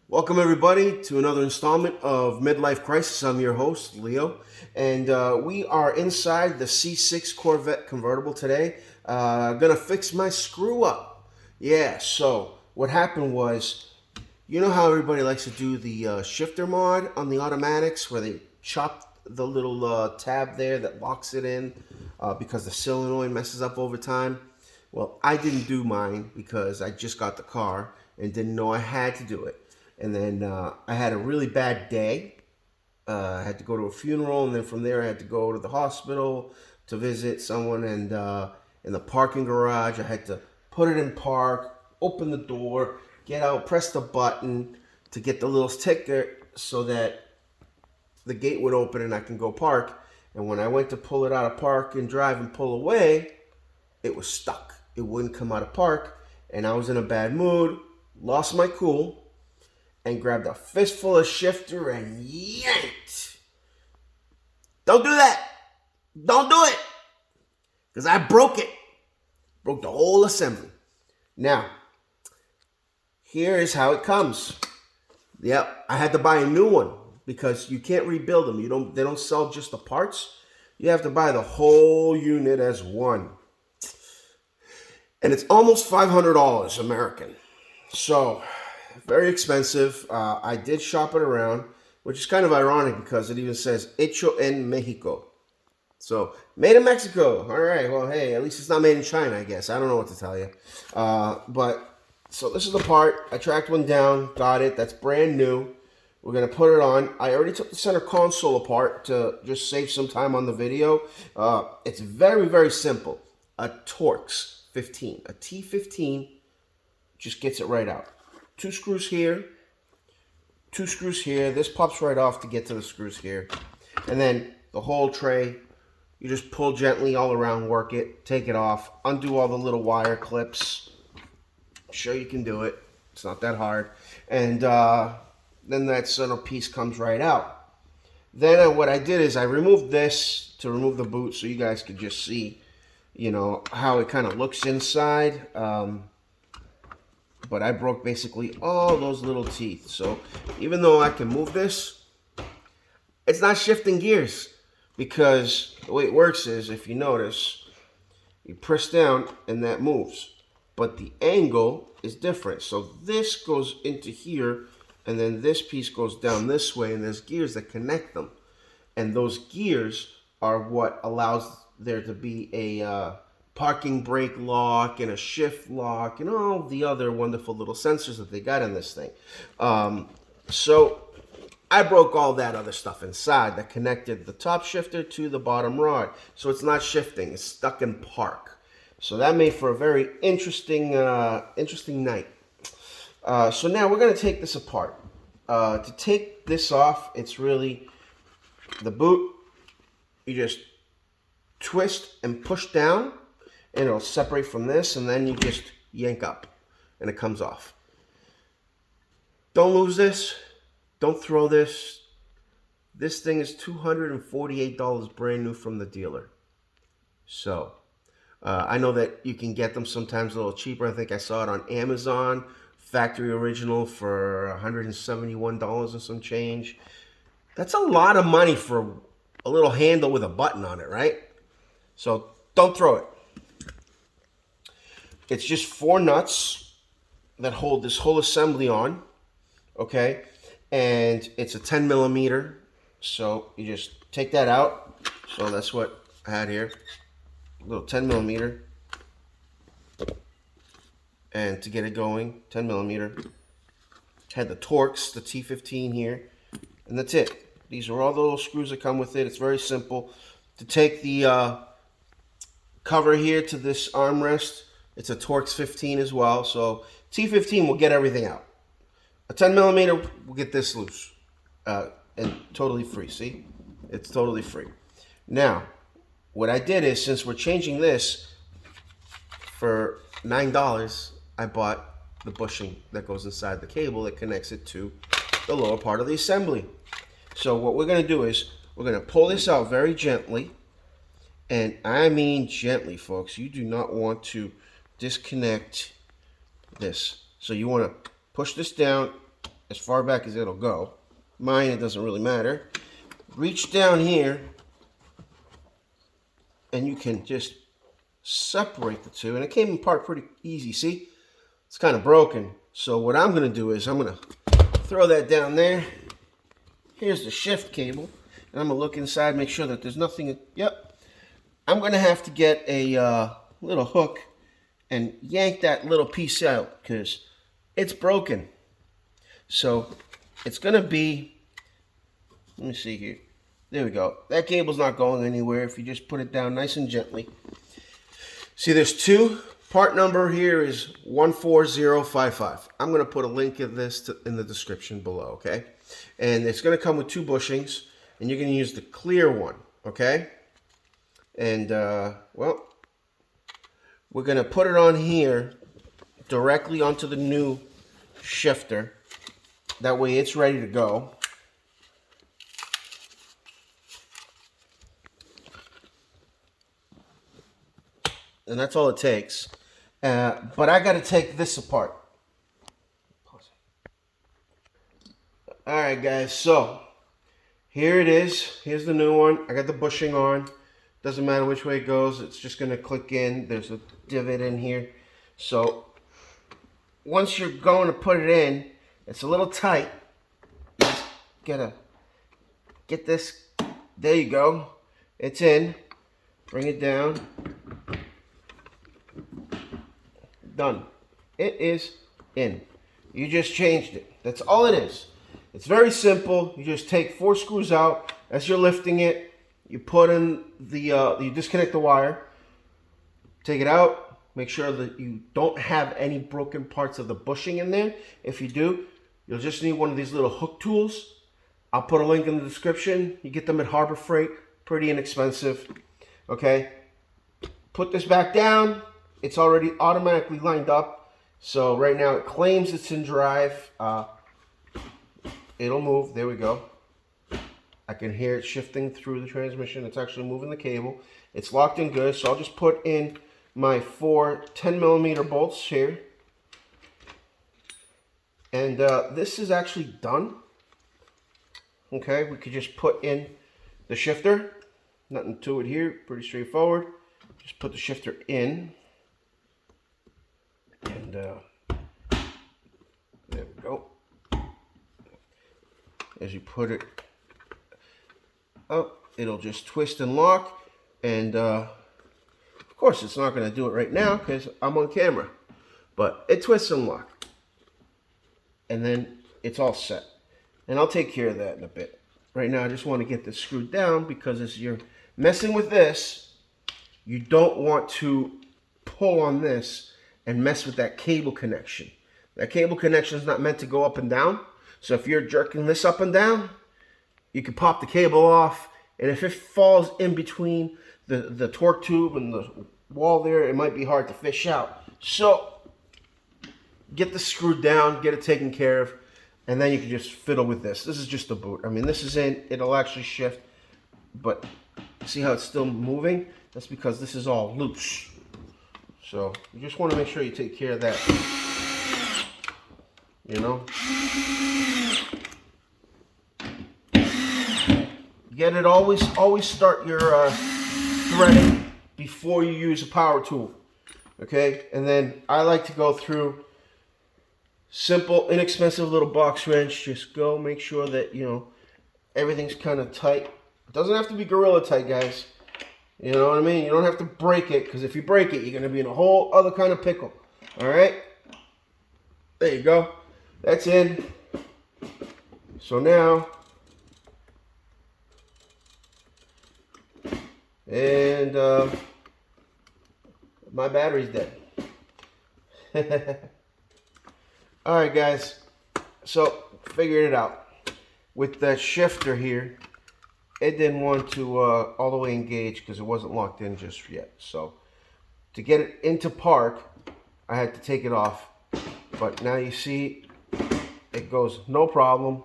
Welcome everybody to another installment of Midlife Crisis. I'm your host, Leo, and we are inside the C6 Corvette Convertible today. Gonna fix my screw up. Yeah, so what happened was, you know how everybody likes to do the shifter mod on the automatics where they chop the little tab there that locks it in because the solenoid messes up over time? Well, I didn't do mine because I just got the car and didn't know I had to do it. And then I had a really bad day. I had to go to a funeral, and then from there I had to go to the hospital to visit someone. And in the parking garage, I had to put it in park, open the door, get out, press the button to get the little ticker so that the gate would open and I can go park. And when I went to pull it out of park and drive and pull away, it was stuck. It wouldn't come out of park, and I was in a bad mood, lost my cool, and grabbed a fistful of shifter and yanked. Don't do that. Don't do it. Because I broke it. Broke the whole assembly. Now, here is how it comes. Yep, I had to buy a new one because you can't rebuild them. They don't sell just the parts. You have to buy the whole unit as one. And it's almost $500 American. So, very expensive. I did shop it around, which is kind of ironic because it even says Hecho en Mexico. So, made in Mexico. All right. Well, hey, at least it's not made in China, I guess. I don't know what to tell you. So this is the part. I tracked one down, got it. That's brand new. We're going to put it on. I already took the center console apart to just save some time on the video. It's very, very simple. A Torx 15. A T15 just gets it right out. 2 screws here, 2 screws here. This pops right off to get to the screws here. And then the whole tray, you just pull gently all around, work it, take it off, undo all the little wire clips. I'm sure you can do it. It's not that hard. And then that center piece comes right out. Then what I did is I removed this to remove the boot so you guys could just see, how it kind of looks inside. But I broke basically all those little teeth. So even though I can move this, it's not shifting gears. Because the way it works is, if you notice, you press down and that moves. But the angle is different. So this goes into here, and then this piece goes down this way, and there's gears that connect them. And those gears are what allows there to be a parking brake lock and a shift lock and all the other wonderful little sensors that they got in this thing. So I broke all that other stuff inside that connected the top shifter to the bottom rod. So it's not shifting, it's stuck in park. So that made for a very interesting night. So now we're going to take this apart. To take this off, it's really the boot. You just twist and push down, and it'll separate from this, and then you just yank up, and it comes off. Don't lose this. Don't throw this. This thing is $248 brand new from the dealer. So, I know that you can get them sometimes a little cheaper. I think I saw it on Amazon, factory original for $171 and some change. That's a lot of money for a little handle with a button on it, right? So, don't throw it. It's just 4 nuts that hold this whole assembly on, okay? And it's a 10 millimeter, so you just take that out. So that's what I had here, a little 10 millimeter. And to get it going, 10 millimeter. Had the Torx, the T15 here, and that's it. These are all the little screws that come with it. It's very simple. To take the cover here to this armrest, it's a Torx 15 as well, so T15 will get everything out. A 10 millimeter will get this loose and totally free. See? It's totally free. Now, what I did is, since we're changing this for $9, I bought the bushing that goes inside the cable that connects it to the lower part of the assembly. So what we're going to do is we're going to pull this out very gently, and I mean gently, folks. You do not want to disconnect this. So you want to push this down as far back as it'll go. Mine, it doesn't really matter. Reach down here, and you can just separate the two. And it came apart pretty easy. See, it's kind of broken. So what I'm going to do is I'm going to throw that down there. Here's the shift cable. And I'm going to look inside, make sure that there's nothing. Yep. I'm going to have to get a little hook and yank that little piece out because it's broken. So it's going to be, let me see here. There we go. That cable's not going anywhere if you just put it down nice and gently. See, there's two. Part number here is 14055. I'm going to put a link of this in the description below, okay? And it's going to come with two bushings, and you're going to use the clear one, okay? And, well, we're going to put it on here directly onto the new shifter. That way it's ready to go. And that's all it takes. But I got to take this apart. All right, guys. So here it is. Here's the new one. I got the bushing on. Doesn't matter which way it goes. It's just going to click in. There's a divot in here. So once you're going to put it in, it's a little tight. You just gotta get this. There you go. It's in. Bring it down. Done. It is in. You just changed it. That's all it is. It's very simple. You just take 4 screws out. As you're lifting it, you put in the, you disconnect the wire. Take it out. Make sure that you don't have any broken parts of the bushing in there. If you do, you'll just need one of these little hook tools. I'll put a link in the description. You get them at Harbor Freight. Pretty inexpensive. Okay. Put this back down. It's already automatically lined up. So right now it claims it's in drive. It'll move. There we go. I can hear it shifting through the transmission. It's actually moving the cable. It's locked in good. So I'll just put in my 4 10mm bolts here. And this is actually done. Okay, we could just put in the shifter. Nothing to it here. Pretty straightforward. Just put the shifter in. And there we go. As you put it up, it'll just twist and lock. And of course, it's not going to do it right now because I'm on camera. But it twists and locks. And then it's all set. And I'll take care of that in a bit. Right now, I just want to get this screwed down because as you're messing with this, you don't want to pull on this and mess with that cable connection. That cable connection is not meant to go up and down. So if you're jerking this up and down, you can pop the cable off. And if it falls in between the torque tube and the wall there, it might be hard to fish out. So get this screwed down, get it taken care of, and then you can just fiddle with this. This is just a boot. I mean, this is in, it'll actually shift, but see how it's still moving? That's because this is all loose. So you just want to make sure you take care of that. You know? Get it, always start your threading before you use a power tool. Okay? And then I like to go through simple, inexpensive little box wrench. Just go make sure that, you know, everything's kind of tight. It doesn't have to be gorilla tight, guys. You know what I mean? You don't have to break it, because if you break it, you're going to be in a whole other kind of pickle. All right? There you go. That's in. So now, and my battery's dead. All right, guys. So, figured it out. With that shifter here, it didn't want to all the way engage because it wasn't locked in just yet. So to get it into park, I had to take it off. But now you see it goes no problem.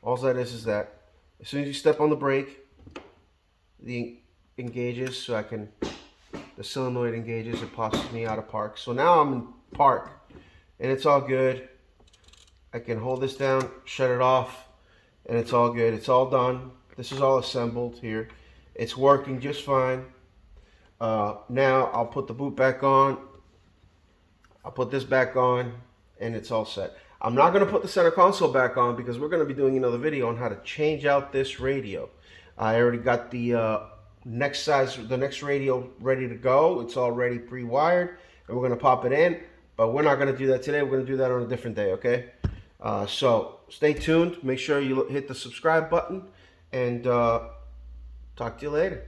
All that is that as soon as you step on the brake, the engages, so I can, the solenoid engages, it pops me out of park. So now I'm in park and it's all good. I can hold this down, shut it off, and it's all good. It's all done. This is all assembled here. It's working just fine. Now I'll put the boot back on. I'll put this back on, and it's all set. I'm not going to put the center console back on because we're going to be doing another video on how to change out this radio. I already got the next radio ready to go. It's already pre-wired, and we're going to pop it in. But we're not going to do that today. We're going to do that on a different day, okay? So stay tuned. Make sure you hit the subscribe button, and talk to you later.